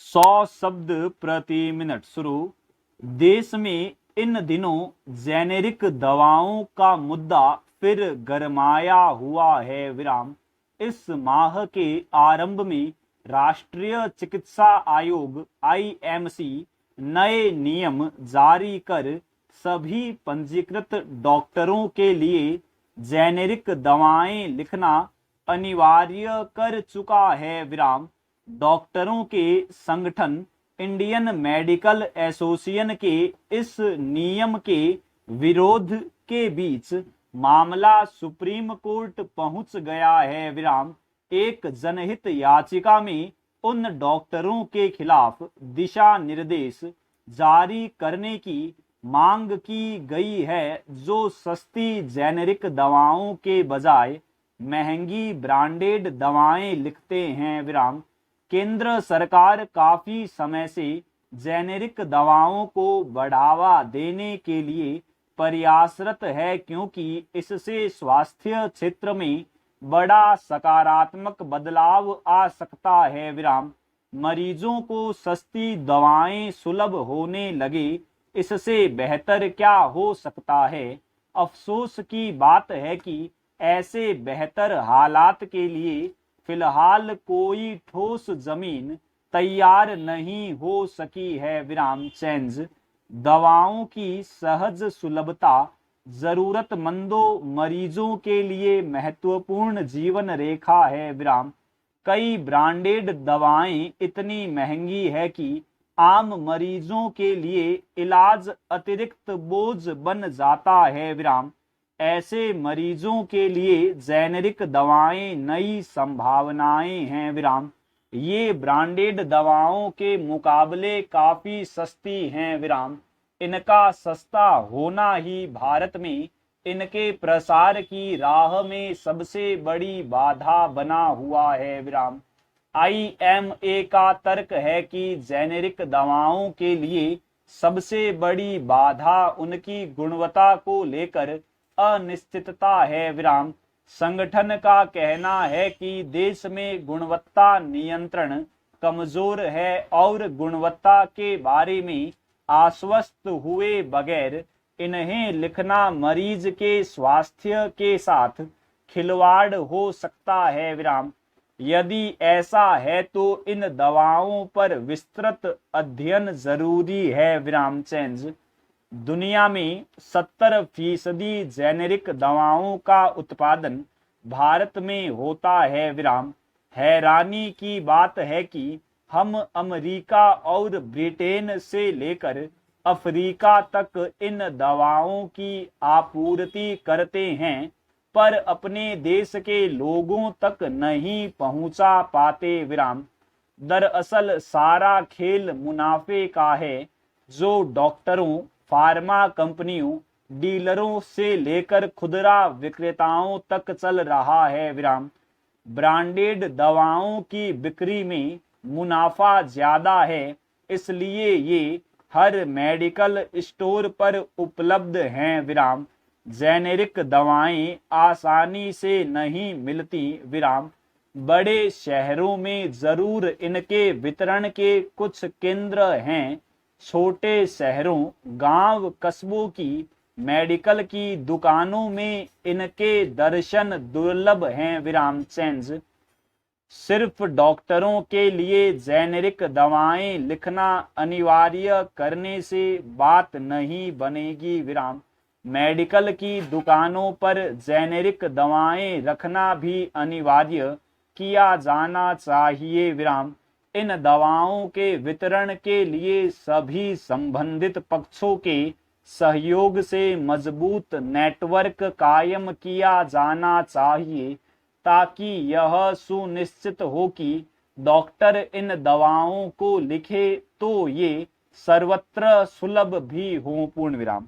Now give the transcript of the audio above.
100 शब्द प्रति मिनट शुरू। देश में इन दिनों जेनेरिक दवाओं का मुद्दा फिर गरमाया हुआ है विराम। इस माह के आरंभ में राष्ट्रीय चिकित्सा आयोग आईएमसी नए नियम जारी कर सभी पंजीकृत डॉक्टरों के लिए जेनेरिक दवाएं लिखना अनिवार्य कर चुका है विराम। डॉक्टरों के संगठन इंडियन मेडिकल एसोसिएशन के इस नियम के विरोध के बीच मामला सुप्रीम कोर्ट पहुंच गया है विराम। एक जनहित याचिका में उन डॉक्टरों के खिलाफ दिशा निर्देश जारी करने की मांग की गई है जो सस्ती जेनेरिक दवाओं के बजाय महंगी ब्रांडेड दवाएं लिखते हैं विराम। केंद्र सरकार काफी समय से जेनेरिक दवाओं को बढ़ावा देने के लिए प्रयासरत है क्योंकि इससे स्वास्थ्य क्षेत्र में बड़ा सकारात्मक बदलाव आ सकता है विराम। मरीजों को सस्ती दवाएं सुलभ होने लगे, इससे बेहतर क्या हो सकता है। अफसोस की बात है कि ऐसे बेहतर हालात के लिए फिलहाल कोई ठोस जमीन तैयार नहीं हो सकी है विराम। चेंज दवाओं की सहज सुलभता जरूरतमंदों मरीजों के लिए महत्वपूर्ण जीवन रेखा है विराम। कई ब्रांडेड दवाएं इतनी महंगी है कि आम मरीजों के लिए इलाज अतिरिक्त बोझ बन जाता है विराम। ऐसे मरीजों के लिए जेनेरिक दवाएं नई संभावनाएं हैं विराम। ये ब्रांडेड दवाओं के मुकाबले काफी सस्ती हैं विराम। इनका सस्ता होना ही भारत में इनके प्रसार की राह में सबसे बड़ी बाधा बना हुआ है विराम। आईएमए का तर्क है कि जेनेरिक दवाओं के लिए सबसे बड़ी बाधा उनकी गुणवत्ता को लेकर अनिश्चितता है विराम। संगठन का कहना है कि देश में गुणवत्ता नियंत्रण कमजोर है और गुणवत्ता के बारे में आश्वस्त हुए बगैर इन्हें लिखना मरीज के स्वास्थ्य के साथ खिलवाड़ हो सकता है विराम। यदि ऐसा है तो इन दवाओं पर विस्तृत अध्ययन जरूरी है विराम। चेंज दुनिया में 70% जेनेरिक दवाओं का उत्पादन भारत में होता है विराम। हैरानी की बात है कि हम अमेरिका और ब्रिटेन से लेकर अफ्रीका तक इन दवाओं की आपूर्ति करते हैं पर अपने देश के लोगों तक नहीं पहुंचा पाते विराम। दरअसल सारा खेल मुनाफे का है जो डॉक्टरों, फार्मा कंपनियों, डीलरों से लेकर खुदरा विक्रेताओं तक चल रहा है विराम। ब्रांडेड दवाओं की बिक्री में मुनाफा ज्यादा है, इसलिए ये हर मेडिकल स्टोर पर उपलब्ध हैं विराम। जेनेरिक दवाएं आसानी से नहीं मिलती विराम। बड़े शहरों में जरूर इनके वितरण के कुछ केंद्र हैं। छोटे शहरों, गांव, कस्बों की मेडिकल की दुकानों में इनके दर्शन दुर्लभ हैं विराम। चेंज सिर्फ डॉक्टरों के लिए जेनेरिक दवाएं लिखना अनिवार्य करने से बात नहीं बनेगी विराम। मेडिकल की दुकानों पर जेनेरिक दवाएं रखना भी अनिवार्य किया जाना चाहिए विराम। इन दवाओं के वितरण के लिए सभी संबंधित पक्षों के सहयोग से मजबूत नेटवर्क कायम किया जाना चाहिए ताकि यह सुनिश्चित हो कि डॉक्टर इन दवाओं को लिखे तो ये सर्वत्र सुलभ भी हों। पूर्ण विराम।